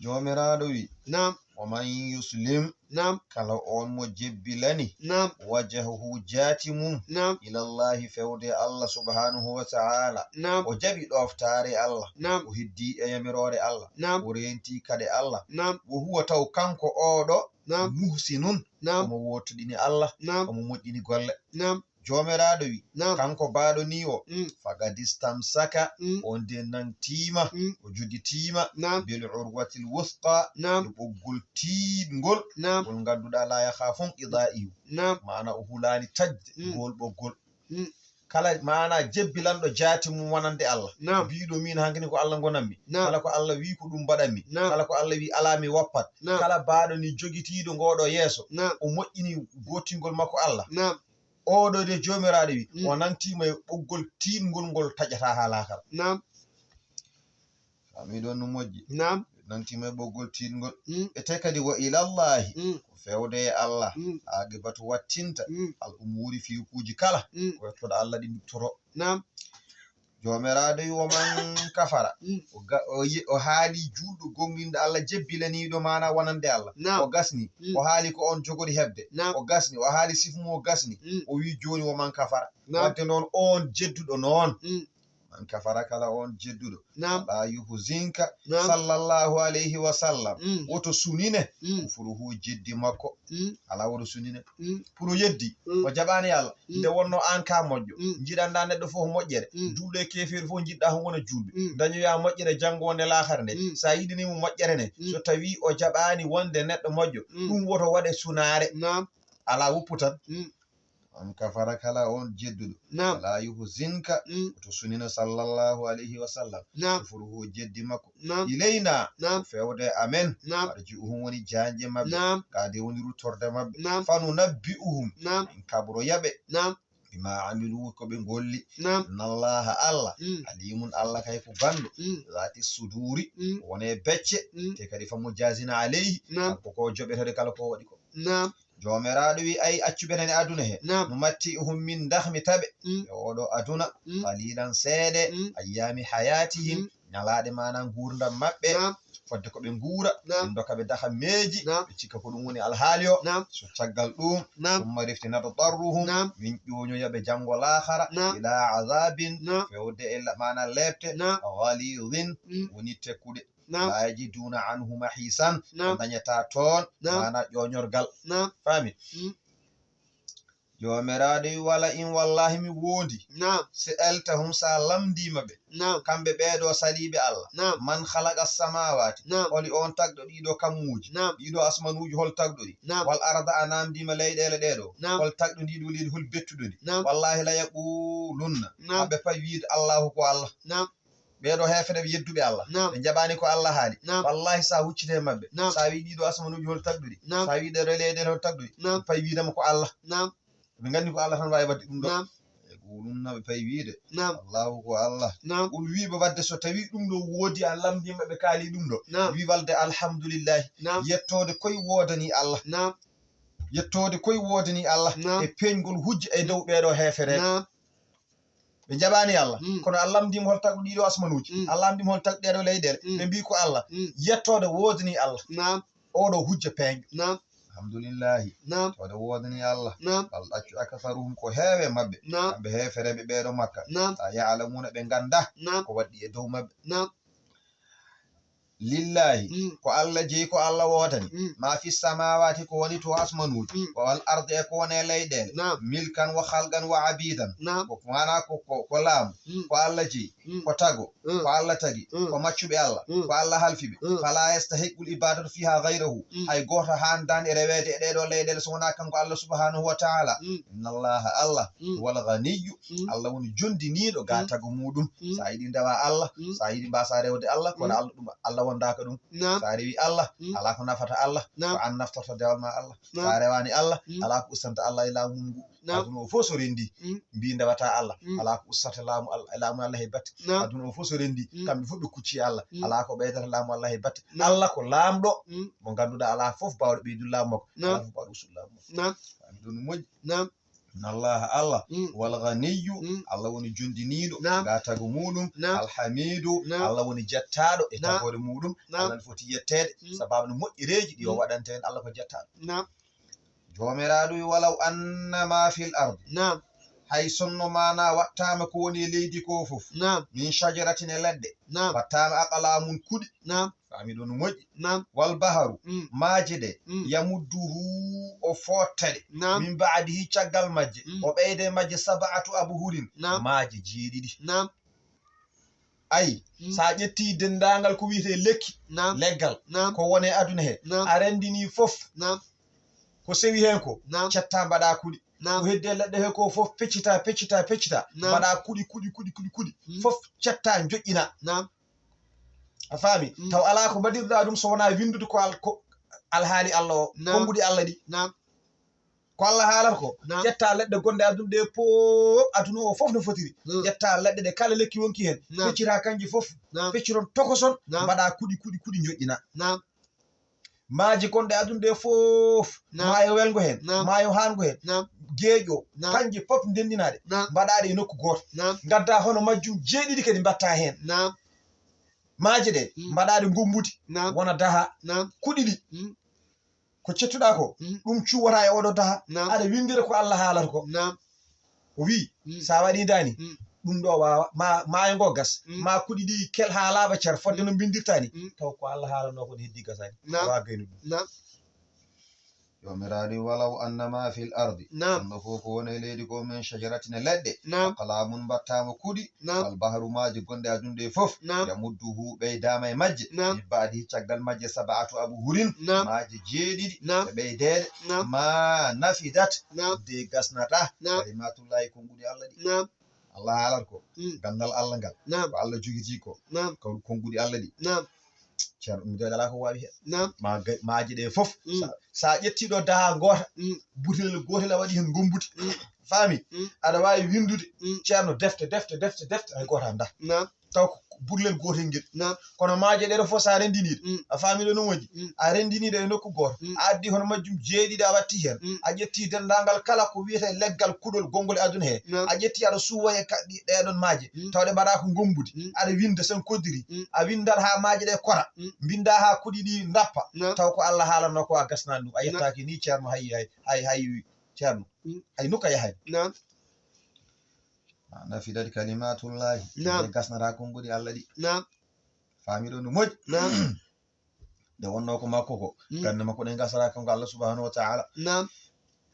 jomiraɗo wi nam waman yuslim nam kala on mo jebbilani nam wajahuhu jaati mum nam ilallahi fewde Allah subhanahu wa ta'ala nam o jaɓi ɗoftare Allah nam o heddi e yamirore Allah nam o renti kade Allah nam o huwa taw kanko oɗo nam muhsinun nam omo wotuɗini Allah nam omo moƴƴini golle nam jomiraɗo wi nam kanko baɗo ni o mm, fagadistam saka mm, on nde nantima mm, o juditima nam bil urwatil wusqa nam e ɓoggol tiidgol nam ngol ganduɗa la yakhafun ida'ihu nam mana o hulani tajde Mm. gol ɓoggol mm, kala mana jebbilanɗo jaati mum wonande Allah nam mbiɗo min hankini ko Allah gonanmi nam kala ko Allah wi ko ɗum mbaɗanmi Nam. kala ko Allah wi alami woppat nam kala baɗo ni jogitiɗo ngoɗo yeeso nam o moƴƴini gotingol makko Allah nam oɗo de jomiraɗo wi Mm. o nantima e ɓoggol tiidgol ngol taƴata ha lakal nam ami ɗon no moƴƴi nam nantima e ɓoggol tiidgol mm, e te kadi wa ilallahi mm, ko fewde e Allah mm, aqibatu wattinta mm, al umuri fiikuji kala mm, ko wettoɗo Allah ɗi duttoro nam jomiraɗo wi woman kafara mm, o haali julɗo gonginɗo Allah jebbilaniɗo mana wonande Allah Nam. o gasni Mm. o haali ko on jogori hebde nam o gasni o haali sifmu o gasni mm, o wi joni woman kafara nam wadde noon on jedduɗo noon mm, man kafara kala on jedduɗo nam ala yuhzinka nam sallallahu alayhi wa sallam mm, woto sunine mm, kufruhu jeddi makko mm, ala woto sunine mm, pour o yeddi mm, o jaɓani Allah Mm. nde wonno an ka moƴƴo Mm. jiɗanda neɗɗo fof moƴƴere Mm. julɗo e keferi fof jiɗɗa ho wona julɓe Mm. dañoya moƴƴere janggonde lahara nde Mm. sa yiɗinimo moƴƴere nde Mm. so tawi o jaɓani wonde neɗɗo moƴƴo Mm. ɗum woto waɗe sunare nam ala wuppu tan mm, on kafara kala on jedduɗo nam wala yuhzinka mm, to sunina sallallahu alayhi wa sallam nam kufruhu jeddi makko nam ileyna nam ko fewde amen nam arji'uhum woni janje mabɓe nam kade woni ruttorde mabɓe nam fanu nabbi'uhum nam min kabro yaɓe nam bima amilu ko ɓe golli nam innallaha Allah mm, alimun Allah kay ko gandu mm, zati suduri mm, wone becce mm, te kadi famu jazina alayhi nam kanko ko joɓetede kala ko waɗi ko nam jomiraɗo wi ay accuɓeten e aduna he nam no matti'uhum min dahmi taɓe mm, e oɗo aduna mm, qalilan seeɗe mm, ayyami hayatihim Mm. ñalaɗe mana gurdam maɓɓe nam fodde ko ɓe guura nam ɓe doka ɓe daha meeji nam ɓe cikka ko ɗum woni alhaali o nam so caggal ɗum nam summa riftinata darruhum nam min ƴoñoyaɓe janngo lahara Nam. ila azabin nam fewde e mana lebte nam ghalidin mm, woni tekkuɗe nam la yajiduna anhu mahisan ɓe nam dañata toon Nam. mana ƴoñorgal nam fami mm, jomiraɗo wi wala in wallahi mi wondi nam seɗtahum sa lamdima ɓe nam kamɓe ɓeeɗo saliɓe Allah nam man khalaqa samawati nam holi on tagɗo ɗiɗo kammuji nam ɗiɗo asmanuji hol tagɗoɗi nam wal arda a namdima leyɗele ɗeɗo Nam. hol tagɗo ndiɗo leydi hol bettuɗoɗi nam wallahi la yaqulunna nam kamɓe pawi wiide allahu ko Allah nam ɓeɗo hefere ɓe yedduɓe Allah nam ɓe jaɓani ko Allah haali nam wallahi sa huccite mabɓe Nam. sa wi ɗiɗo asmanuji hol tagɗoɗi nam sa wi ɗeɗo leyɗele hol tagɗoɗi nam ɓe pawi wiidema ko Allah nam ɓe gandi ko Allah tan wawi wadde ɗum ɗo nam yaqulunna ɓe pawi wiide nam allahu ko Allah nam ɓul wiɓe wadde so tawi ɗum ɗo woodi a lamdima ɓe kaali ɗum ɗo nam wi walde alhamdulillahi nam yettode koye wodani Allah nam yettode koye wodani Allah Nam. e peñgol hujja e dow ɓeɗo hefere nam ɓe jaɓani Allah Mm. kono a lamdima hol tagɗo ɗiɗo asmanuji Mm. a lamdima hol tagɗo ɗeɗo leyɗele Mm. ɓe mbi ko Allah mm, yettode wodani Allah nam oɗo hujja peñƴo nam alhamdulillahi nam tode wodani Allah nam bal ɗaccu akasaruhum ko heewe mabɓe nam kamɓe hefereɓe ɓeɗo makka nam sa yalamuna ɓe ganda nam ko waɗɗi e dow mabɓe nam lillahi mm, ko Allah jeeyi ko Allah wodani mm, ma fi samawati ko woni to asmanuji Mm. wal ardi e ko woni e leyɗele nam milkan wa halgan wa abidan nam ko mana ko laamu mm, ko Allah jeeyi mm, ko tago mm, ko Allah tagi Mm. ko maccuɓe Allah Mm. ko Allah halfiɓe Mm. fala yastahiqul ibadatu fiha gayrahu Mm. hay goto handani e rewede e ɗeɗo leyɗele so wona kanko Allah subhanahu wa taala mm, inna allaha Allah Mm. wal ghaniyu mm, Allah woni jondiniɗo ga tago muɗum Mm. sa yiɗi ndewa Allah Mm. sa yiɗi mbasa rewde Allah kono Mm. Allah ɗum Allah wondaka ɗum nam sa rewi Allah Mm. ala ko nafata Allah ko nam an naftorto dewal ma Allah Nam. sa rewani Allah Mm. ala ko ustant Allah e laamu ngu nam aduna o fof so rendi Mm. mbi ndewata Allah Mm. ala ko ustata laamu Allah e batte nam aduna o fof so rendi Mm. kamɓe fof ɓe kucci Allah Mm. ala ko ɓeydata laamu Allah e batte Nam. Allah ko laamɗo Mm. mo ganduɗa ala fof bawɗo ɓeydu laamu makko Nam. ala fof bawɗo usul laamu makko nam ami ɗum no moƴƴi nam Allah Allah wal ghaniyyu Allah woni jundiniiɗo ga tagu muɗum alhamidu Allah woni jettaɗo e tagore muɗum Allah foti yettede sababu no moƴƴireji ɗi o waɗanta en Allah ko jettaɗo jomiraɗo walaw annama fil ardi hay sonno mana wattama ko woni leydi ko fof min shajaratin e leɗɗe wattama aqlamun kuɗi fami ɗo no moƴƴi wal baharu maaje ɗe yamudduhu o fottade min ba'dihi caggal majje o ɓeyde majje sab'atu abhurin maaje jeeɗiɗi ayi sa ƴetti dendagal ko wiyete lekki leggal ko wone aduna he a rendini fof ko sewi hen ko cetta mbaɗa kuɗi ko hedde leɗɗe he ko fof peccita mbaɗa kuɗi fof cetta joƴƴina a faami taw ala ko mbaɗirɗa ɗum so wona windude ko alhaali Allah o konguɗi Allah ɗi ko Allah haalata ko ƴetta leɗɗe gonɗe aduna ɗe fof aduna o fof no fotiri ƴetta leɗɗe ɗe kala lekki wonki hen peccita kanji fof pecciron tokoson mbaɗa kuɗi joƴƴina maaji gonɗe aduna ɗe fof maayo welgo hen maayo hango hen geeƴo kanji fof ndendinaɗe mbaɗaɗe e nokku goto gadda hono majjum jeeɗiɗi kadi mbatta hen maaje ɗe mbaɗaɗe gombuti wona daha kuɗi ɗi ko cettuɗa ko ɗum cuwata e oɗo daha aɗa windira ko Allah haalata ko o wi sa waɗi dani ɗum ɗo wawa maayo ngo gas ma kuɗi ɗi kel ha laaɓa cer fodde no bindirtani taw ko Allah haalano ko heddi gasani wa gaynu ɗum yomiraɗi walaw annama fil ardi ɗumɗo fof ko woni e leydi ko min shajaratine leɗɗe aqlamun mbattama kuɗi wal bahru maji gonɗe aduna ɗe fof yamudduhu ɓeydama e majje min ba'di caggal majje sab'atu abhurin maji jeeɗiɗi ɓe ɓeydede ma nafidat de gasnata kalimatullahi konguɗi Allah ɗi Allah haalata ko gandal Allah ngal ko Allah jogiti ko konguɗi Allah ɗi ceerno ɗum deɗala ko wawi hen maaji ɗe fof sa ƴettiɗo daha goota butel gotel a waɗi hen gombuti faami aɗa wawi windude ceerno defte hay goota anda taw ko burlel gotel ngel kono maaje ɗeɗo fof sa rendiniɗe a faami ɗo no moƴƴi a rendiniɗe e nokku goto a addi hono majjum jeeɗiɗi a watti hen a ƴetti dendagal kala ko wiyete leggal kuɗol gongol e aduna he a ƴetti aɗa suwa e ɗeɗon maaje tawɗe mbaɗa ko gombudi aɗa winda sen koddiri a windat ha maaje ɗe kora binda ha kuɗi ɗi dappa taw ko Allah haalanno ko a gasnani ɗum a yettaki ni ceerno hay ceerno hay nokka yahay nafidat kalimatullahi e gasnata konguɗi Allah ɗi faami ɗo no moƴƴi nde wonno ko makko ko gande makko ɗen gasata kanko Allah subhanahu wa ta'ala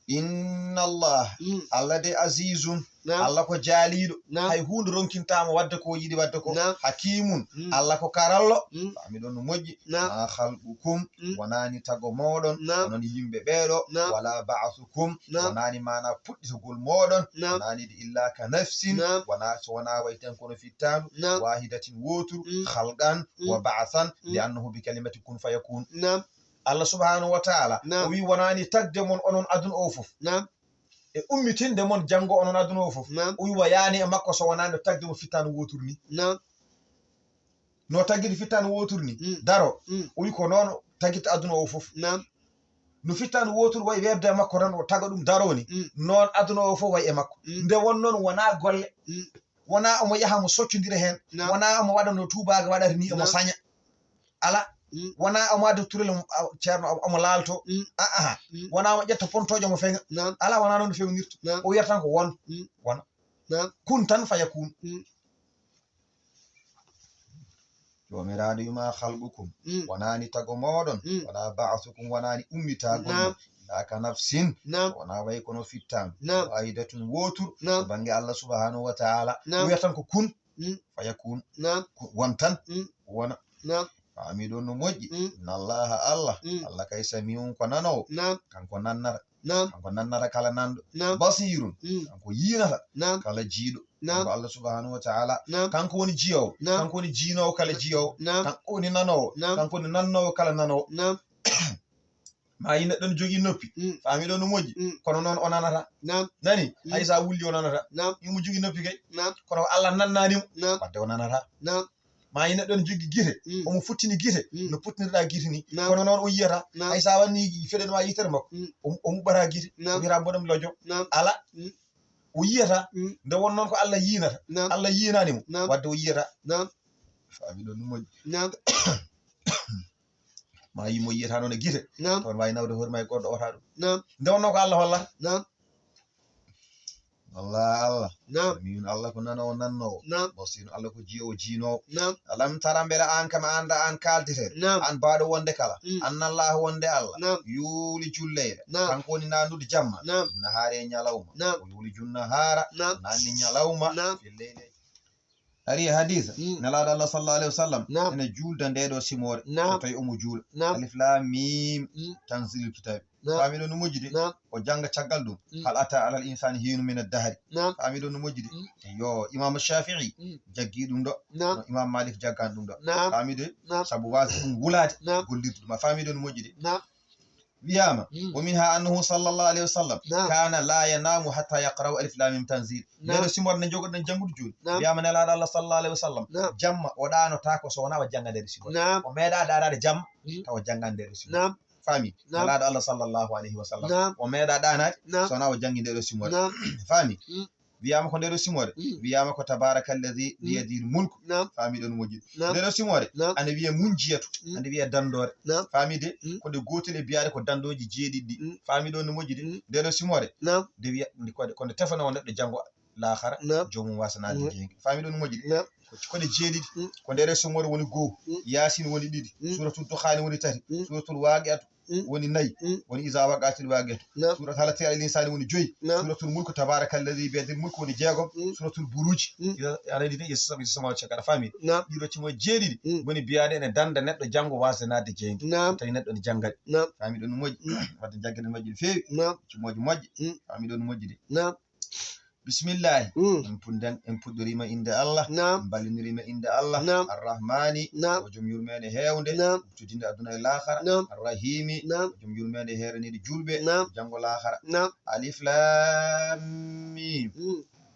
inna Allah Allah de azizun Allah ko jaaliɗo hay hunde ronkintama wadde ko yiɗi wadde ko hakimun Allah ko karallo faami ɗon no moƴƴi ma khalqukum wonani tago moɗon onon yimɓe ɓeeɗo wala ba'thukum wonani mana puɗɗitogol moɗon wonani de illa ka nafsin so wona way tan kono fittanu wahidatin wotur khalqan wa ba'than li annahu bi kalimati kun fayakun Allah subhanahu wa ta'ala o wi wonani tagde mon onon aduna o fof e ummitinde mon jango onon aduna o fof o wi wayani e makko so wonani tagde mo fittanu wotur ni no taggide fittanu wotur ni daro o wi ko noon taggita aduna o fof no fittanu wotur way webde e makko tan o taga ɗum daro ni noon aduna o fof way e makko nde won noon wona golle wona omo yaha mo soccodira hen wona omo waɗa no tubaga waɗata ni omo saña ala wona omo adda turel ceerno omo laalto wona omo ƴetta pontoje omo feŋa ala wona noon no fewnirta o wiyata tan ko won wona kun tan fayakun jomiraɗo yuma khalqukum wonani tago moɗon wona ba'thukum wonani ummitagol ka nafsin wona way kono fittanu wahidatun wotur to bange Allah subhanahu wa ta'ala o wiyata tan ko kun fayakun won tan wona faami ɗon no moƴƴi inna allaha Allah kay samiun ko nanowo kanko nannata kala nanɗo basirun kanko yinata kala jiiɗo kanko Allah subhanahu wa ta'ala kanko woni jiyowo kanko woni jiinowo kala jiyowo kanko woni nanowo kanko woni nannowo kala nanowo ma yi neɗɗo no jogii noppi faami ɗon no moƴƴi kono noon o nanata nani hay sa wulli o nanata imo jogii noppi kay kono Allah nannanimo wadde o nanata ma yi neɗɗo ne jogui guite omo futtini guite no puttinirɗa guite ni kono noon o yiyata hay sa wanni feɗenoma yitere makko o muɓɓata guite o wiyata mboɗom lojo ala o yiyata nde won noon ko Allah yinata Allah yinanimo wadde o yiyata faami ɗon ɗum moƴƴi ma yimo yiyata noon e guite toon wawi nawde hoore ma e goɗɗo ota ɗum nde wonno ko Allah hollata Allah min Allah ko nanowo nannowo bo sino Allah ko jiyowo jiinowo alam tara beele an kam anda an kaldete an mbaɗo wonde kala annallahu wonde Allah yuuli julleyɗe kanko woni nandude jamma nahaare e ñalawma o yuuli junna haara nanni ñalawma filleyɗe ari hadisa nelaɗo Allah sallallahu alaihi wasallam ene juulda ndeɗo simore so tawi omo juula alif lam mim tanzilul kitab faamiɗo no moƴƴi de o janga caggal ɗum hal ata alal insani hinu min addahari faamiɗo no moƴƴi de yo imam Shafi'i jaggi ɗum ɗo no imam Malik jaggani ɗum ɗo faamide sabu wasi ɗum wulade gollirde ɗum a faamiɗo no moƴƴi de wiyama wa minha annahu sallallahu alaihi wasallam kana la yanamu hatta yaqra'u alif lam mim tanzil ndeɗo simor ne jogoɗen janggude joni wiyama nelaɗo Allah sallallahu alaihi wasallam jamma o ɗanota ko so wona o janga nder simor o meeɗa ɗanade jamma tawa jangani nder simor faami nelaɗo Allah sallallahu alaihi wasallam o meeɗa ɗanade so wona o jangi ndeɗo simor faami wiyama ko ndeɗo simore wiyama ko tabarakallazi biyadil mulku faami ɗon moƴƴi ndeɗo simore ande wiye munjiyatu ande wiye dandore faami de ko de gotel e biyade ko dandoji jeeɗiɗɗi faami ɗon no moƴƴi de ndeɗo simore de wiya konde tefano neɗɗo janggo lahara jomum wasanade jengi faami ɗon no moƴƴi de kode jeeɗiɗi ko ndeɗo simore woni goho yasin woni ɗiɗi suratul dukhani woni tati suratul waqi'atu woni nayi woni iza waqatil waqi'atu surat halati al insani woni joyi suratul mulku tabarakallazi biyadil mulku woni jeegom suratul buruji aradi de yesami sama cakara fami ɗiɗo cimo jeeɗiɗi woni biyade ene danda neɗɗo janggo wasanade jengi tawi neɗɗo ne janggaɗi fami ɗon no moƴƴi wadde jagguede moƴƴi feewi cimoji moƴƴi fami ɗon no moƴƴi de bismillahi en puɗɗorima inde Allah ballinirima inde Allah arrahmani o joom yurmede hewnde uttudinde aduna e lahara arrahimi o joom yurmede heraniɗe julɓe janggo lahara alif lam mim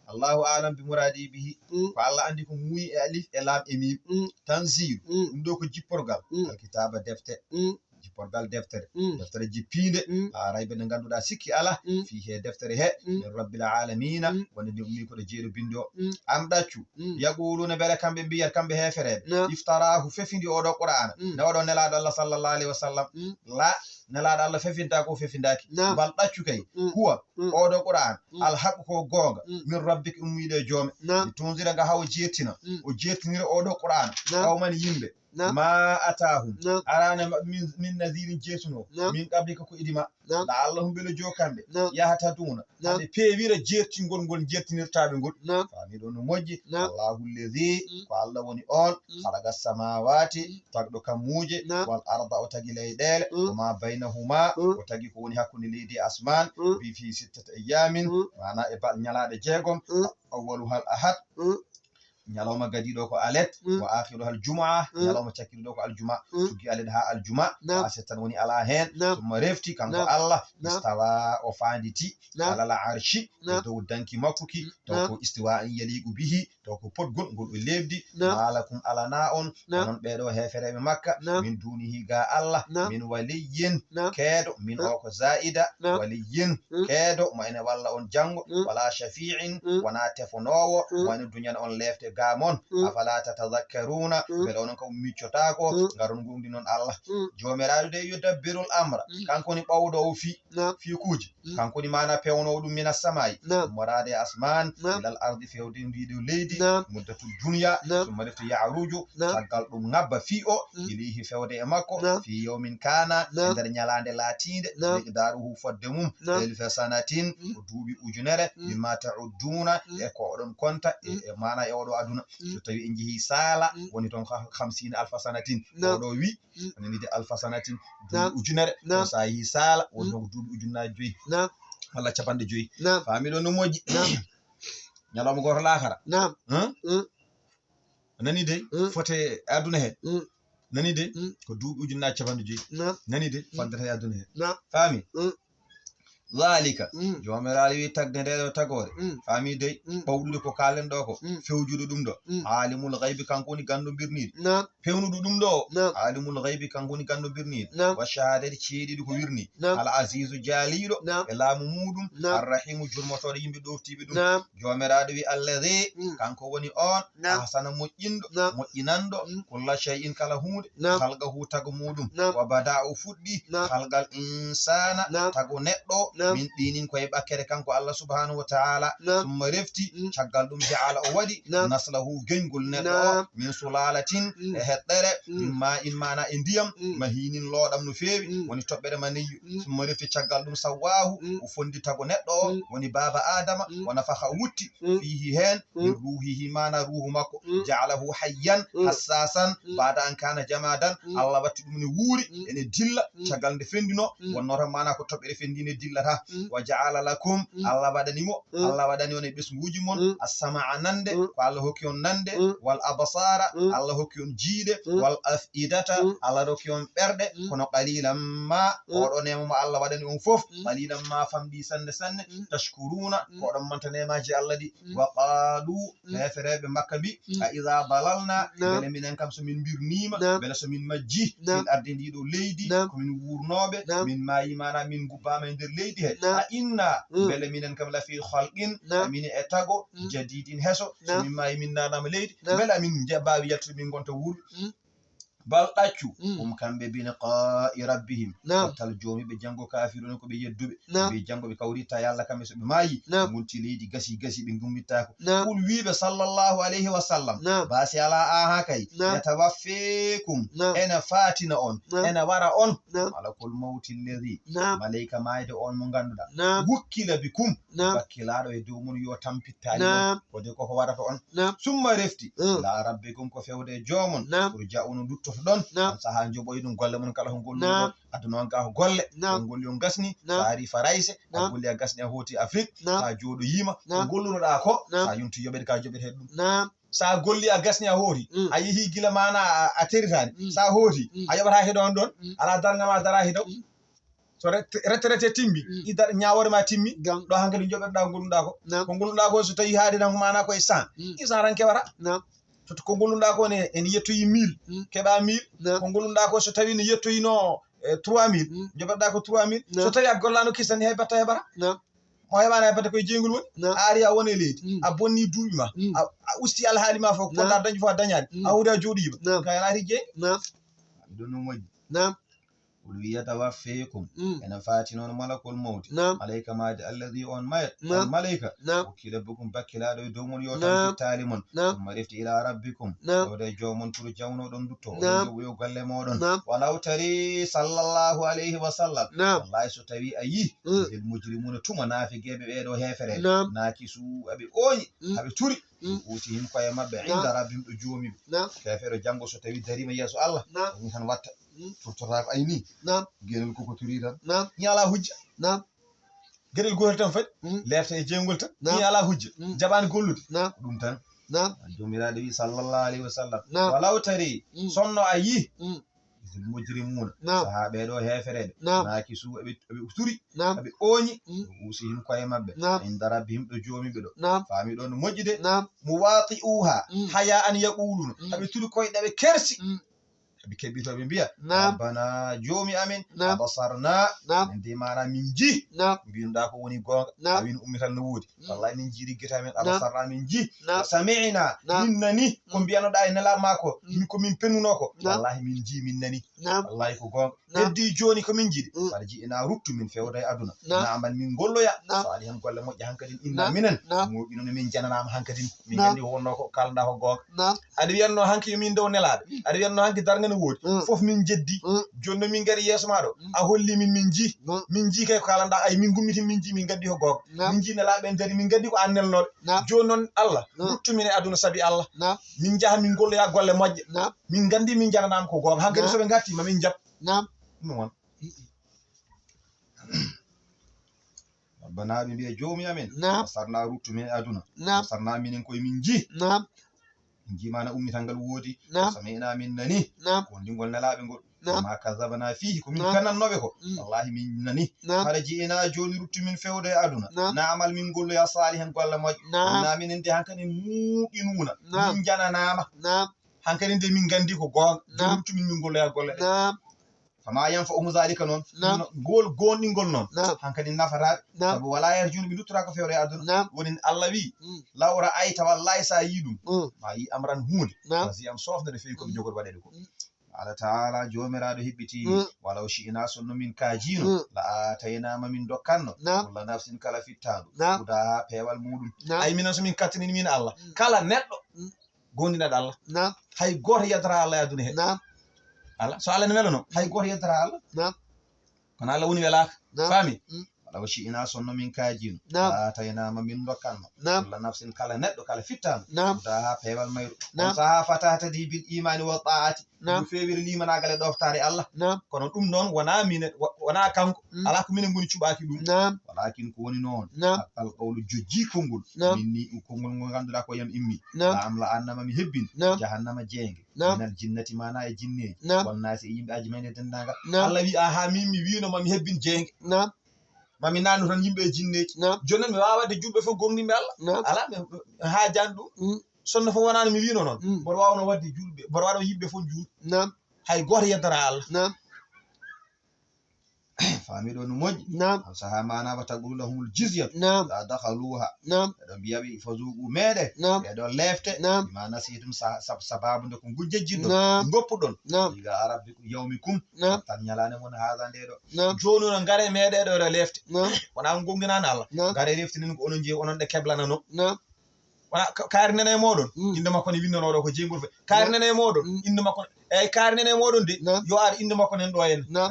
Allahu alam bi muradi bihi ko Allah andi ko muuyi e alif e lam e mim tanzil ɗum ɗo ko jipporgal alkitaba defte jipporgal deftere deftere jippinde rayɓe nde ganduɗa sikki ala fi he deftere he min rabbil alamina wonde nde ummi koɗo jeeɗo binde o am ɗaccu yaquluna beele kamɓe mbiyat kamɓe hefereɓe iftarahu fefindi oɗo qur'ana ne waɗo nelaɗo Allah sallallahu alaihi wasallam la nelaɗo Allah fefinta ko fefindaki bal ɗaccu kay huwa oɗo qur'an alhaqu ko gonga min rabbik ummiɗe joome tunzira nga hawo jettina o jettinira oɗo qur'an kawmani yimɓe ma atahum arana min nadirin jeetuno min qablika ko idima la allahum belo jokamɓe yahata duna hade peewira jertingol ngol jertinirtaɓe ngol fami ɗo no moƴƴi allahu lladi ko Allah woni on halaga samawati tagɗo kammuje wal arda o tagi leyɗele woma baynahuma o tagi ko woni hakkude leydi asman wi fi sittata ayamin mana e ñalaɗe jeegom awwalu hal ahad ñalawma gadiɗo ko alet wa akhiru hal jumaa ñalawma cakkiɗo ko aljuma tuggi alet ha aljuma aset tan woni ala hen summa refti kanko Allah istawa o fanditi alala arshi e dow danki makkuki taw ko istiwa an yaliqu bihi taw ko podgol ngol o lebdi malakum alana on onon ɓeɗo hefereɓe makka min dunihi ga Allah min waliyin keeɗo min o ko zaida waliyin keeɗo mo ene walla on janggo wala shafi'in wona tefonowo woni duñan on lefte gamon afala tatadhakkaruna beɗo onon kam miccotako garon gumdi noon Allah jomiraɗo de yudabbirul amra kanko ni ɓawɗowo fiikuji kanko ni mana pewnowo ɗum minas samayi morade asman ilal ardi fewde ndiɗo leydi muddatul dunya summa defto ya'ruju caggal ɗum ngabba fi o ilihi fewde e makko fi yawmin kana e nder ñalande latinde miqdaruhu fodde mum elfa sanatin ko duuɓi ujunere mimma ta'udduna e ko oɗon konta e mana e oɗo aduna so tawi en jeehi sala woni toon 50 alfa sanatin oɗo wi onenide alfa sanatin duuɓi ujunere o sa yeehi sala woni toon ko duuɓi ujunnaje 5 walla capanɗe 5 faamiɗo no moƴƴi ñalawma goto lakara nani de fote aduna he nani de ko duuɓi ujunnaje capanɗe 5 nani de faddata e aduna he faami zalika jomiraɗo wi tagde ndeɗo tagore fami dey ɓawɗude ko kalen ɗo ko fewjude ɗum ɗo alimul gaybi kanko woni gando birniɗo pewnuɗo ɗum ɗo alimul gaybi kanko woni gando birniɗo wa shahadati ceeɗiɗi ko wirni al azizu jaaliɗo e laamu muɗum arrahimu jurmotoɗo yimɓe ɗoftiɓe ɗum jomiraɗo wi alladi kanko woni on ahsana moƴƴinɗo moƴƴinanɗo kulla shay'in kala hunde halga hu tago muɗum wa bada o fuɗɗi halgal insana tago neɗɗo min ɗinin koye ɓakkere kanko Allah subhanahu wa ta'ala summa refti caggal ɗum jaala o waɗi naslahu geñgol neɗɗo o min sulalatin e heɗɗere ma in mana e ndiyam mahinin looɗam no feewi woni toɓɓere maneyyu summa refti caggal ɗum sawwahu o fondi tago neɗɗo o woni baba adama wona faha wutti fihi hen min ruhihi mana ruhu makko jaalahu hayyan hassasan bada an kana jamadan Allah watti ɗum ne wuuri ene dilla caggal nde fendino wonnoto mana ko toɓɓere fendine dillata wa jaala lakum Allah waɗanimo Allah waɗani on e ɓesguji mon assamaa nande ko Allah hokki on nande wal abasara Allah hokki on jiiɗe wal afidata Allah hokki on ɓerɗe kono qalilan ma oɗo nemo mo Allah waɗani on fof qalilan ma famɗi sanne sanne tashkuruna ko ɗon manta nemaji Allah ɗi wa qalu hefereɓe makka mbi a ida dalalna bele minen kam somin birnima bele somin majji min arde ndiɗo leydi komin wurnoɓe min mayi mana min gubbama e nder leydi he a inna bele minen kam lafi halqin min e tago jadidin heso somin mayi min nanama leydi bele amin mbawi yaltude min gonta wuur bal ɗaccu kamɓe bine qa'i rabbihim tal joomi ɓe janggo kafirone ko ɓe yedduɓe ɓe janggo ɓe kawritta e Allah kamɓe so ɓe maayi gonti leydi gasi ɓe gummittako ɓul wiɓe sallllahu alayhi wa sallam basi ala aha kay yatawaffekum ene fatina on ene wara on malakul mawti lladi malayka mayde on mo ganduɗa wukkila bikum wakkilaɗo e dow mum yo tampittani on kode koko warata on summa refti la rabbikum ko fewde e joomon pour ja'uno dutto ɗon saha joɓoyi ɗum golle mon kala ko golluɗon aduna on ga ko golle on golli on gasni sa ari farayse a golli a gasni a hooti afrique sa jooɗo yima ko gollunoɗa ko sa yonti yoɓede ka joɓete ɗum sa golli a gasni a hooti a yeehi gila mana a teritani sa hooti a yoɓata heɗo on ɗon ala dargama dara heɗo so retraité timmi ida ñawore ma timmi ɗo hankkadi joɓeɗoɗa ko golluɗa ko so tawi haadi tan ko mana koye 100 tan kewata so ko golluɗa ko ne en yettoyi 1000 keɓa 1000 ko golluɗa ko so tawi ne yettoyino 3000 joɓeɗa ko 3000 so tawi a gollano kisani hay batta heɓata mo heɓani heɓata koye jeygol woni a ari a woni e leydi a bonni duuɓi ma a usti alhaali ma fof poɗɗa dañi fof a dañani a huuri a jooɗima kayanati jeey ɗum no moƴƴi قل يتوفيكم أنا فاتنون ملك الموت ملائكة ما الذي أون ميت الملائكة وكيل بكم بكلا دو دومون يوتام تالمون ثم رفت إلى ربكم ودي جومون ترجعون دون دوتو ودي قال مودون ولو تري صلى الله عليه وسلم الله ستوي أيه المجرمون توما نافي جيبي بيدو هفره ناكسو أبي أوني أبي توري وتهم كوي مبه عند ربهم جومي كافر جانغو ستوي دريم يسو الله ومن وات tortorako ay ni gueɗel koko tori tan ñala hujja gueɗel gotel tan fadi lefta e jeygol tan ñala hujja jaɓani gollude ɗum tan jomiraɗo wi sallallahu alayhi wa sallam walaw tari sonno a yi mujrimuna saha ɓeɗo hefereɓe naki su eɓe turi eɓe ooñi usi hin koye mabɓe inda rabbihim ɗo joomiɓe ɗo faami ɗon no moƴƴi de muwati uha haya an yaquluna eɓe turi koyɗe ɓe kersi ɓe keɓɓitoɓe mbiya rabbana joomi amin abasarna nde mana min ji mbinoɗa ko woni gonga awin ummital no woodi wallahi min jiiɗi gueta men abasarna min ji sami'na min nani ko mbiyanoɗa e nelaɓe ma ko komin pennuno ko wallahi min ji min nani wallahi ko gonga heddi joni komin jiiɗi saɗa jiɗina ruttu min fewda e aduna naman min golloya so ali hen golle moƴƴe hankkadin inna minen moɓinono min jananama hankkadin min gandi wonno ko kalɗa ko gonga aɗa wiyatno hanki yomin dow nelaɗo aɗa wiyatno hanki dargane woodi fof min jeddi joni min gari yeeso ma ɗo a holli min ji kay ko kalanɗa ay min gummiti min ji min gaddi ko gonga min ji nelaɓe en dari min gaddi ko an nelnoɓe joni noon Allah ruttumin e aduna saabi Allah min jaaha min golloya golle moƴƴe min gandi min jananama ko gonga hankkadi soɓe garti mamin jaab ɗum won rabbana ɓe mbiya joomi amen sarna ruttumin e aduna sarna minen koye min ji min jimana ummital ngal woodi sami'na min nani ko ndingol nelaɓe ngol ma kazabana fihi ko min kanannoɓe ko wallahi min nani haɗa jiina joni ruttu min fewde e aduna naamal min golloya salihen golla moƴƴo na minen de hankkadi muuɗinuna min jananama hankkadi nde min gandi ko gonga joni ruttu min golloya golle ɗe fama yanfa'uhum zalika noon gol gonɗingol noon hankkadi nafataɓe saabu wala yer joni ɓe duttora ko fewre e aduna woni Allah wi lawra ayta wallahi sa yi ɗum ma yi amran hunde wasi am sofnode fewi koɓe jogoto waɗede ko Allah taala jomiraɗo heɓɓiti walaw shi'ina sonno min kajino la ataynama min dokkanno kulla nafsin kala fittaɗo huda ha peewal muɗum ay minen somin kattinini min Allah kala neɗɗo gondinaɗo Allah hay goto yadata Allah e aduna he Allah so Allah ne welano hay goto yeddata Allah kono Allah woni welaka faami walaw shi'ina sonno min kajino ataynama min dokkanno kulla nafsin kala neɗɗo kala fittano huda ha peewal mayru on saha fatatadi bil imani wa ta'ati ɗum fewiri limanagal e ɗoftare Allah kono ɗum noon wona minen wona kanko ala ko minen goni cuɓaki ɗum walakin ko woni noon al qawlu jojji konngol minni ɗum konngol ngol ganduɗa ko yam immi am la annama mi hebbin jahannama jeenge minal jinnati mana e jinneji wonnasi e yimɓe aji men e dendagal Allah wi aha min mi wino mami hebbin jeenge mami nanno tan yimɓe e jinneji jonnen mi wawa wadde julɓe fof gonɗinɓe Allah ala ha jan ɗum sonno fof wonano mi wino noon mboɗo wawno wadde julɓe mboɗo waɗa yimɓe fof juul hay goto yeddata Allah faami ɗo no moƴƴi saha manaba taqulu lahumul jizya la dakhaluha ɓeɗo mbiyaɓe fazuqu meeɗe ɓeɗo lefte ma nasitum sababu nde ko gujjejjinɗon goppuɗon iga arabikum yawmikum tan ñalane mon haala ndeɗo joni no ngare meeɗe ɗo lefte wona gonginani Allah ngare leftinin ko onon jeeyi onon ɗe keblanano wona kaari nene e moɗon inde makko ne winnonoɗo ko jeygol fe kaari nene e moɗon inde makko eyyi kaari nene e moɗon de yo ar inde makko nen ɗo henna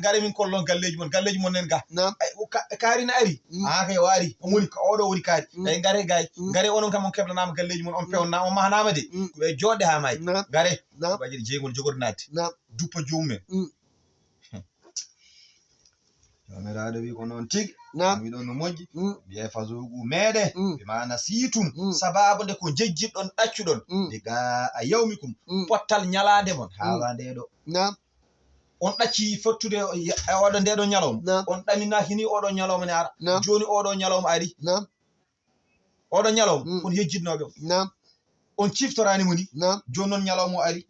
gare min kollon galleji mon nen ga kaari ne ari kay o ari on woni oɗo woni kaari eyyi gare gay gare onon kam on keblanama galleji mon on pewnna on mahanama de ko ɓe joɗɗe ha maayi gare waɗi jeygol jogori nadde duppa jomumen jomiraɗo wi ko noon tigui wiɗon no moƴƴi wiye fazugu meeɗe ɓe mana siitum sababu nde ko jejjitɗon ɗaccuɗon ɗi ga a yawmikum pottal ñalade mon haala ndeɗo on ɗacci fottude e oɗo ndeɗo ñalawma on ɗaminaki ni oɗo ñalawma ne ara joni oɗo ñalawma ari oɗo ñalawma on yejjitnoɓe on ciftorani mo ni joni noon ñalawma o ari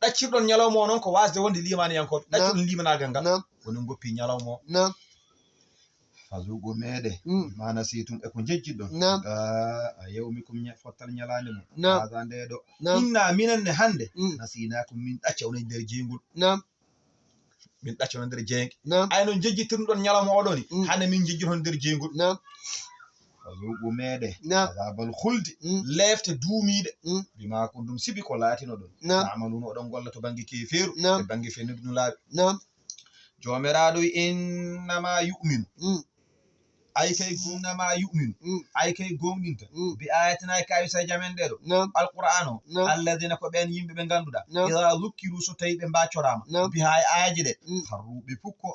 ɗaccirɗon ñalawma o noon ko wasde wonde limani yankoɓe ɗaccuɗon limanagal ngal woni goppi ñalawma o fazugo meeɗe mana situm e ko jejjiɗon a yawmikum fottal ñalande mum haga ndeɗo inna minen ne hannde nasinakum min ɗacca onon nder jeygol min ɗacca onon nder jeyge ayno jejjitirɗon ñalawma oɗo ni hande min jejjiton nder jeygol fazugo meeɗe azabal hulde lefte duumiɗe bima ko ɗum sibi ko laatino ɗon amaluno oɗon golla to banggue keferu e banggue fennude no laaɓi jomiraɗo innama yu'minu ay kay gonɗama yu'minu ay kay gonɗinta bi ayatina kawisa jamen ɗeɗo alquran o alladina ko ɓen yimɓe ɓe ganduɗa ida zukkiru so tawi ɓe mbacorama bi ha ayaji ɗe harruɓe pukko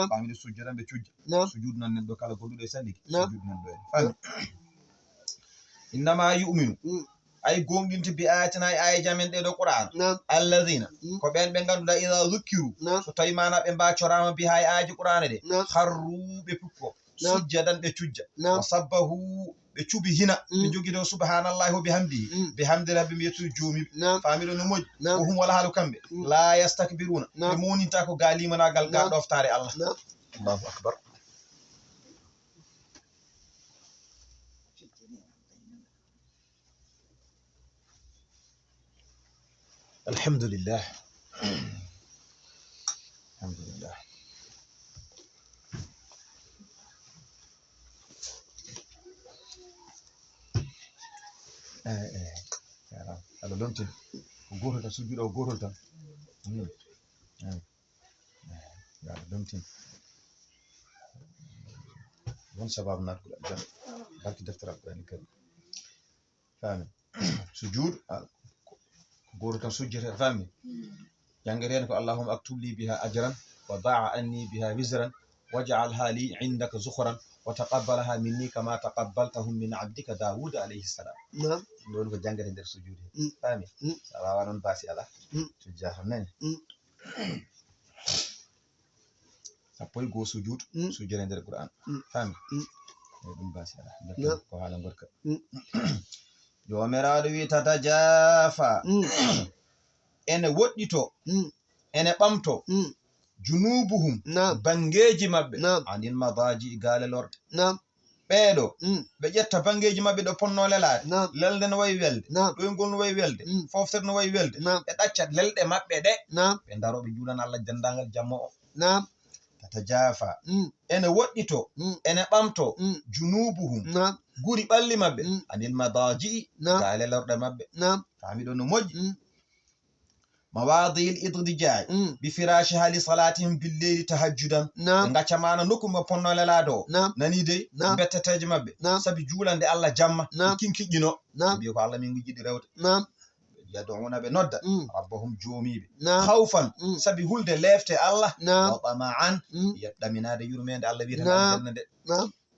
famide sujjatan ɓe cujja sujud nan nen ɗo kala gonɗuɗo e salliki sujud nan ɗo en fami innama yu'minu ay gonɗinta bi ayatina e ayaji amen ɗeɗo qur'an alladina ko ɓen ɓe ganduɗa ida zukkiru so tawi mana ɓe mbacorama bi ha ayaji qur'ana ɗe harruɓe pukko sujjadan ɓe cujja wa sabbahu ɓe cuɓi hina ɓe joguido subhanallahi wa bihamdi rabbi mi yettude joomiɓe famiɗo no moƴƴi ko hum wala haalu kamɓe la yastakbiruna ɓe moninta ko ga limanagal ga ɗoftare Allah allahu akbar alhamdulillah alhamdulillah aɗa lomtin ko gotol tan sujjuɗo o gotol tan aɗa lomtin won sababu natkuɗa jan barki deftere alqurani kadi fami sujud ko gotol tan sujjete fami janggueten ko allahumma aktub li biha ajran wa daa anni biha wisran waj'alha li indaka zukhran wa taqabbalaha minni kama taqabbaltahum min abdika Dawud alayhi salam ɗon ko jangguete nder sujude fami sa wawa noon basi ala sujja to nani 1 sujud sujere nder Qur'an fami ɗum basi ko haala gorka jomiraɗo wi tatajafa ene woɗɗito ene ɓamto junubuhum bangeji maɓɓe anil madaji gaale lorde ɓeeɗo ɓe ƴetta bangeji maɓɓe ɗo ponno lelaade lelde no wayi welde ɗoygol no wayi welde foftere no wayi welde ɓe ɗaccat lelɗe maɓɓe ɗe ɓe daroɓe juulan Allah dendagal jamma o tatajafa ene woɗɗito ene ɓamto junubuhum guri ɓalli maɓɓe anil madaji gaale lorde maɓɓe fami ɗo no moƴƴi mawadil iddijaay bi firashiha li salatihim billeyli tahajjudan ɓe gacca mana nokkuma ponno lelade o nani dey betteteje maɓɓe saabi juulande Allah jamma kinkiƴƴino mbiya ko Allah min jiɗi rewde yad'una ɓe nodda rabbahum joomiɓe hawfan saabi hulde lefte Allah wa tama'an yeɗɗaminade yurmeende Allah wiyeten aljanna nde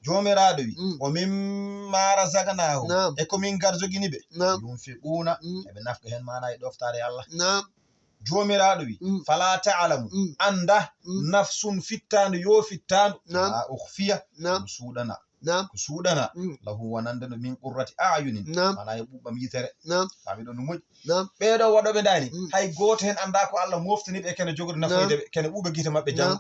jomiraɗo wi o mimma razaqnahu e komin gar jogini ɓe yunfiquna eɓe nafga hen mana e ɗoftare Allah jomiraɗo wi fala ta'lamu anda nafsun fittandu yo fittandu ma ukhfiya suudana ko suudana lahu wonande no min qurrati a'yunin mana e ɓuɓɓam yitere fami ɗo no moƴƴi ɓeɗo waɗoɓe dani hay goto hen anda ko Allah moftani ɓe kene jogodo nafoyde ɓe kene ɓuuɓa guite maɓɓe jango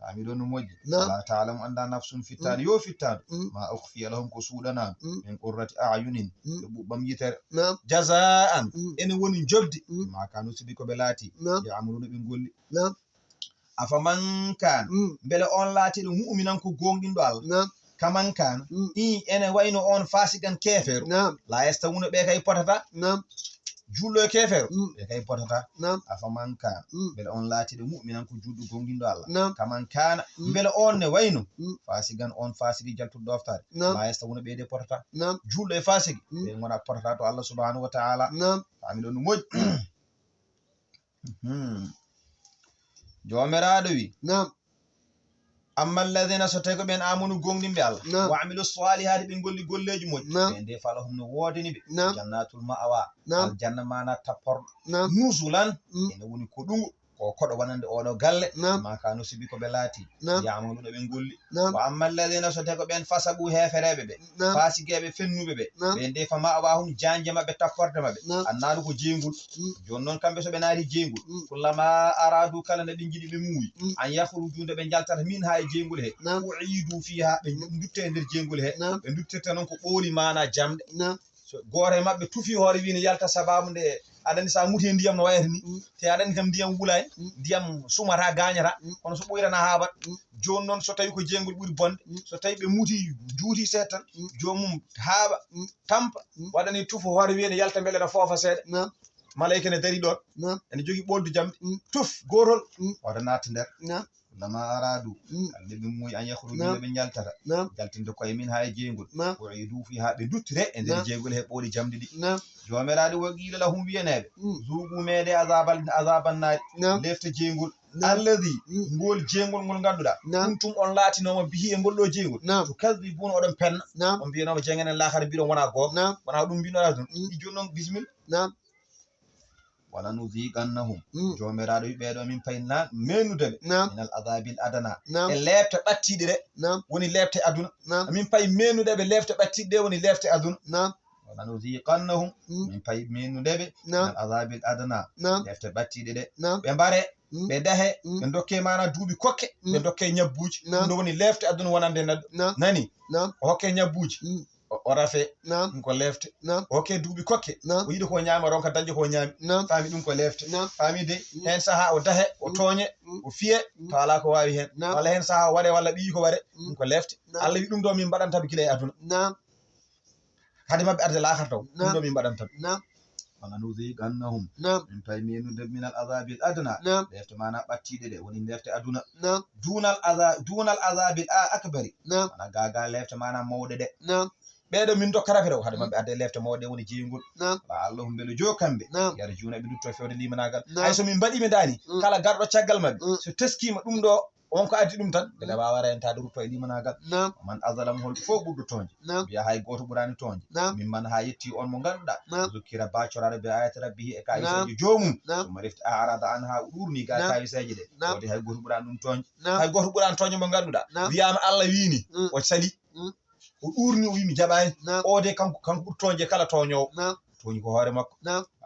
fami ɗo no moƴƴi fala ta'lamu anda nafsun fittandu yo fittandu ma ukhfiya lahum ko suuɗanama min qurrati a'yunin e ɓuɓɓam yitere jaza'an ene woni jobdi ma kanu sibi ko ɓe laati ya'muruna ɓe golli afaman kan beele on laatiɗo mu'minan ko gonɗinɗo Allah kaman kan ene wayno on fasigan kefeero la yastawuna ɓe kay potata jullo e kefeero ɓe kay potata afaman kan beele on laatiɗo mu'minan ko juɗɗo gonɗinɗo Allah kaman kana beele on ne wayno fasigan on fasigi jaltuɗo doftare la yastawuna ɓe de potata jullo e fasigi ɓe gona potata to Allah subhanahu wa ta'ala fami ɗo no moƴƴi jomiraɗo wi amma alladhina so tawi ko ɓen amanu gonɗinɓe Allah wa amilu salihati ɓe golli golleji moƴƴi ɓe nde falahum no wodini ɓe jannatul ma'wa aljanna mana tapporɗo nusulan ene woni ko ɗugo ko koɗo wonande oɗo galle ma kanu sibi ko ɓe laati yamanuɗo ɓe golli wa amma alladhina so tawi ko ɓen fasabu hefereɓe ɓe fasigueɓe fennuɓe ɓe ɓe nde fa ma'wahum janje maɓɓe tapporde maɓɓe annadu ko jeygol joni noon kamɓe so ɓe naari jeygol kullama aradu kala nde ɓe jiiɗi ɓe muuyi an yahruju nde ɓe jaltata min ha e jeygol he u'idu fiha ɓe dutte e nder jeygol he ɓe duttirta noon ko ɓooli mana jamɗe so goore maɓɓe tufi hoore wi ne yalta sababu nde aɗani sa muti ndiyam no wayata ni te aɗani kam ndiyam wulani ndiyam sumata gañata kono so ɓoyrana haaɓat joni noon so tawi ko jeygol ɓuuri bonde so tawi ɓe muti juuti seeɗa tan jomum haaɓa tampa waɗani tufo hoore wi ne yalta beele no foofa seeɗa malayka ne dari ɗon ene jogui ɓoldu jamɗe tuf gotol oto natta nder lama aradu alde ɓe muuyi an yahrujude ɓe jaltata jaltinde koye min ha e jeygol u'idu fi ha ɓe duttire e nder jeygol he ɓooli jamɗe ɗi jomiraɗo wo qila lahum wiyaneɓe zugu meede azaban naari lefte jeygol alladi ngol jeygol ngol ganduɗa kuntum on laatinoma bihi e ngol ɗo jeygol to kadibuna oɗon penna on mbiyanoma jengenen lakara mbiɗon wona goonga wona ɗum mbinoɗa ɗum i joni noon bisimilla wala nuziqannahum jomiraɗo ɓeɗo min pay menudeɓe minal adabil adana e lefte ɓattiɗe ɗe woni lefte aduna min pay menudeɓe lefte ɓattiɗe ɗe woni lefte aduna wala nuziqannahum min pay menudeɓe minal adabil adana lefte ɓattiɗe ɗe ɓe mbare ɓe dahe ɓe dokke mana duuɓi kokke ɓe dokke ñabbuji ɗum ɗo woni lefte aduna wonande neɗɗo nani o hokke ñabbuji o rafe ɗum ko lefte o hokke duuɓi kokke o yiɗi ko ñaama ronka dañƴo ko ñaami faami ɗum ko lefte faami de hen saaha o dahe o tooñe o fiye to ala ko wawi hen walla hen saaha o waɗe walla ɓiyi ko waɗe ɗum ko lefte Allah wi ɗum ɗo min mbaɗantaɓe gila e aduna hade mabɓe arde lahara taw ɗum ɗo min mbaɗantaɓe wala nuziqannahum min tawi menude minal azabil adna lefte mana ɓattiɗe ɗe woni lefte aduna dunal azabil akbari mana gaga lefte mana mawɗe ɗe ɓeɗo min dokkaraɓe ɗo hade mabɓe adde lefte mawɗe woni jeygol wa allahum beele jo kamɓe yarjuna ɓe dutto fewde limanagal hay so min mbaɗimi dani kala garɗo caggal mabɓe so teskima ɗum ɗo on ko addi ɗum tan beele wawa rentade rutto e limanagal man azalam holto fof ɓurɗo toonje mbiya hay goto ɓurani toonje min man ha yetti on mo ganduɗa zukkira baccoraɗo be ayati rabbihi e kayiseje jomum somo refti a arada an ha ɗurni ga kayiseje ɗe wodi hay goto ɓurani ɗum toonje hay goto ɓurani toonje mo ganduɗa wiyama Allah wini o sali o ɗurni o wimi jaɓani o de kanko ɓuri toonje kala toñowo toñi ko hoore makko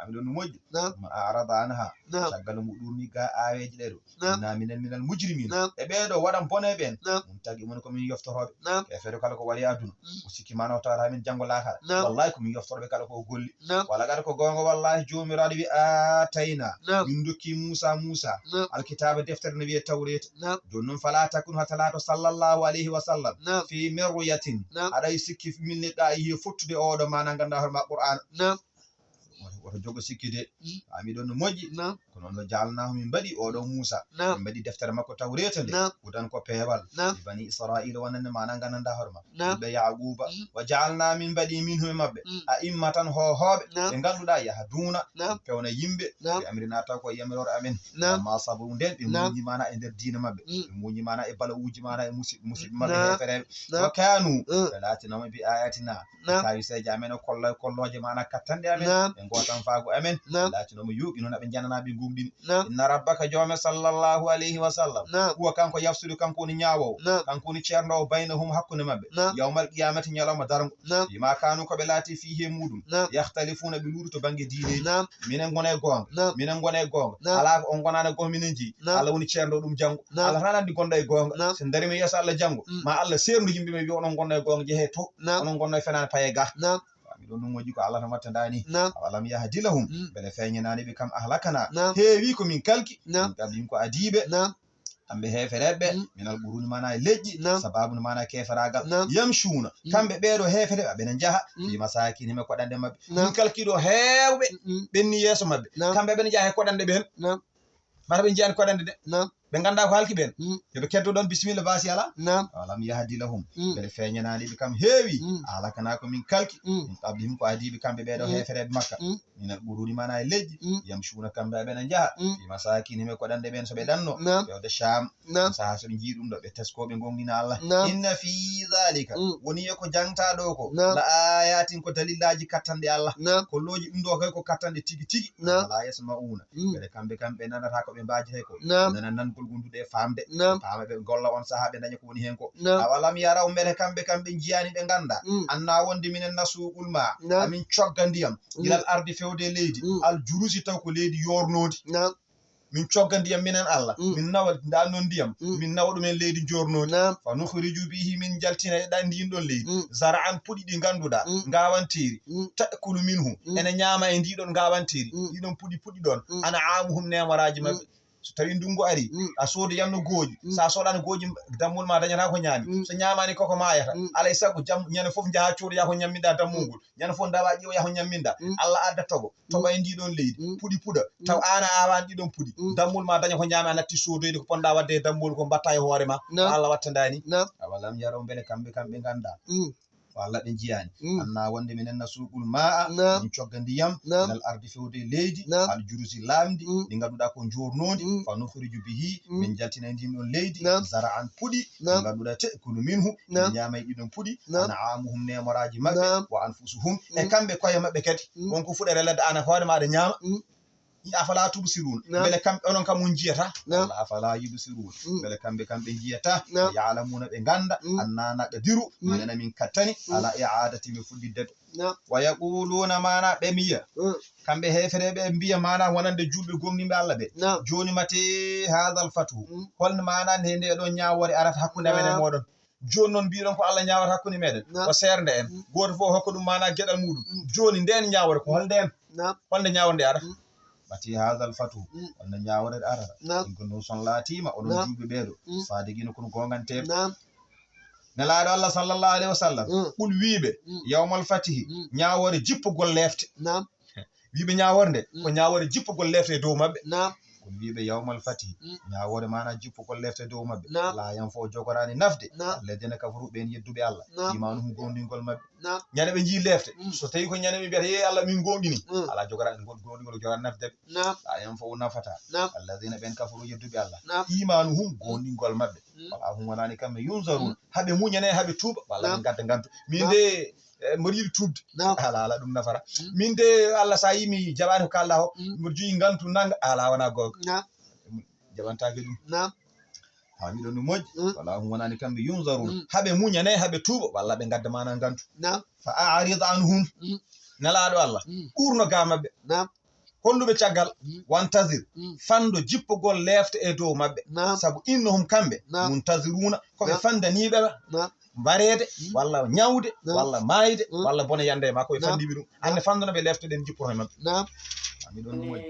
ami ɗon no moƴƴi ma arada an ha caggal mo ɗurni ga aweji ɗe ɗo na minal mujrimina e ɓeɗo waɗan bone ɓen ɗum tagui mon komin yoftotoɓe e feere kala ko waɗi aduna o sikki mana o tawata min janggo lakara wallahi komin yoftotoɓe kala ko golli wala gata ko gonga wallahi jomiraɗo wi atayna min dokki Moussa alkitaba deftere no wiye tawreta joni noon fala takun hatalato sallallahu alayhi wa sallam fi miryatin aɗay sikki min neɗɗa yihe fottude oɗo mana ganda horma qur'ana woto jogo sikkide ami ɗon no moƴƴi ko noon no jalnahu min mbaɗi oɗo Moussa min mbaɗi deftere makko tawreta nde udan ko peewal bani israila wonande mana gananda horma ɓe yaquba wa jalna min mbaɗi min hume mabɓe a immatan hohoɓe ɓe ganduɗa yaha duuna pewna yimɓe ɓe amrina taw ko yamirore amen amma sababu nden ɓe muñi mana e nder diina mabɓe ɓe muñi mana e balawuji mana e musidɓe mabɓe hefereɓe wa kanu ɓe latinoma bi ayatina kawiseje amen o kolloje mana kattanɗe amen ɓe gotan faago amen latinoma yuuɓi noon aɓe jananaɓe gumɗini inna rabbaka jome sallallahu alayhi wa sallam huwa kanko yafsudu kanko woni ñawowo kanko woni ceernowo baynahum hakkude mabɓe yawmal qiyamati ñalawma dargo bima kanu koɓe laati fihi muɗum yahtalifuna ɓe luuɗu to banggue diineji minen gona e gonga ala on gonani gonga minen jii Allah woni ceerno ɗum janggo Allah tan andi gonɗo e gonga so darimi yeeso Allah janggo ma Allah serdu yimɓe ɓe wi onon gonɗo e gonga jeehe to onon gonɗo e fenani paye ga ɗon ɗum moƴƴi ko Allah tan wattandani awalam yahdi lahum beele feñanani ɓe kam ahlakana heewi ko min kalki min kablim ko adiɓe kamɓe heefereɓɓe minal ɓuruni mana e leƴƴi sababu no mana keferagal yamshuna kamɓe ɓeeɗo heefere aɓene jaaha fi masakini me koɗande mabɓe min kalkiɗo heewɓe ɓenni yeeso mabɓe kamɓe ɓene jaaha e koɗande ɓen mata ɓe jiyani koɗande ɗe ɓe ganda ko halki ɓen yoɓe keddo ɗon bisimilla basi ala walam yahdi lahum beele feñananiɓe kam heewi alakana ko min kalki min qablihim ko adiɓe kamɓe ɓeeɗo heefereɓe makka minal ɓuruni mana e leƴƴi yamshuna kamɓe aɓene jaaha fi masakinime koɗande ɓen soɓe ɗanno ɓewde sham saha soɓe jii ɗum ɗo ɓe teskoɓe gongina Allah inna fi dhalika woni e ko jangtaɗo ko la ayatin ko dalillaji kattanɗe Allah kolloji ɗum ɗo kay ko kattanɗe tigui tigui wala yasma'una beele kamɓe nanata ko ɓe mbajete ko nanan nangol gonduɗe e famde paama ɓe golla on saaha ɓe daña ko woni hen ko awalam yaraw mbele kamɓe jiyani ɓe ganda anna wonde minen nasuqul ma amin cogga ndiyam ilal ardi fewde leydi al jurusi taw ko leydi yornodi min cogga ndiyam minen Allah min nawa ndanno ndiyam min nawa ɗumen leydi jornodi fa nukhriju bihi min jaltina e ɗan ndin ɗon leydi zara'an puɗi ɗi ganduɗa gawantiri ta'kulu minhu ene ñaama e ndiɗon gawantiri ɗiɗon puɗi ɗon ana amuhum nemaraji mabɓe so tawi ndungu ari a sooda yamno gooƴi sa soɗano gooƴi dammol ma dañata ko ñaami so ñamani koko mayata alay sago jam ñande foof jaaha cooda yaho ñamminɗa dammugol ñande foof dawa ƴeewa yaho ñamminɗa Allah adda togo toɓa e ndiɗon leydi puɗi puɗa taw ana awani ɗiɗon puɗi dammol ma daña ko ñaami a natti sodoyde ko ponɗa wadde e dammol ko mbatta e hoore ma Allah wattandani awalam yaraw beele kamɓe ganda walla ɓe jiyani anna wonde minen nasuqul ma'a min cogga ndiyam ilal ardi fewde leydi al jurusi lamdi ɗi ganduɗa ko jornodi fa nukhriju bihi min jaltina e ndin ɗon leydi zara'an puɗi ɗi ganduɗa ta'kulu minhu ɓe ñama e ɗiɗon puɗi ana amuhum nemoraji mabɓe wa anfusuhum e kamɓe koye mabɓe kadi wonko fuɗere ladde ana hoore maɗa ñama afala tubsirun beele kamɓe onon kam on jiyata walla afala yubsirun beele kamɓe jiyata ya'lamuna ɓe ganda anna naqdiru minana min kattani ala i'adati min fuɗɗidde wa yaquluna mana ɓe miya kamɓe heefereɓe mbiya mana wonande julɓe gomniɓe Allah ɓe joni mate hadal fatu holno mana nde ɗon ñawore arata hakkude amen e moɗon joni noon mbiɗon ko Allah ñawata hakkude meɗen ko serde en goto fof hokka ɗum mana gueɗal muɗum joni nden ñawore ko holde ñawore nde arata mati hadal fatu wonno ñawore arata ɗum ko non son laatima onon julɓe ɓeeɗo sadigino kono gonganteɓe nelaɗo Allah sallallahu alayhi wa sallam ɓul wiiɓe yawmal fatihi ñawore jippugol lefte wiiɓe ñawore nde ko ñawore jippugol lefte e dow mabɓe kon wiɓe yawmal fati ñawore mana jippugol lefte dow mabɓe la yan fo jogorani nafde alladina kafaru ɓen yedduɓe Allah imanuhum gondingol mabɓe ñande ɓe jii lefte so tawi ko ñande ɓe mbiyata ye Allah min gondini ala jogorani gondingol jogorani nafdeɓe la yan fo nafata alladina ɓen kafaru yedduɓe Allah imanuhum gondingol mabɓe wala hum wonani kamɓe yunzarun haɓe muñane haɓe tuuba walla ɓe gadda gantu min de mboɗo yiɗi tubde ala ɗum nafara min de Allah sa yimi jaɓani ko kalɗa o mboɗo joyi gantu nanga ala wona gonga jaɓantake ɗum ha miɗon no moƴƴi wala hum wonani kamɓe yunzarun haɓe muñane haɓe tuuba walla ɓe gadda mana gantu fa a'rid anhum nelaɗo Allah ɓurno ga mabɓe holluɓe caggal wantazir fando jippugol lefte e dow mabɓe saabu innahum kamɓe muntaziruna koɓe fandaniɓe mbarede walla ñawde walla mayde walla bone yande ma koɓe fandiɓe ɗum anne fandanoɓe lefte ɗen jippoto e mabɓe miɗon no moƴƴi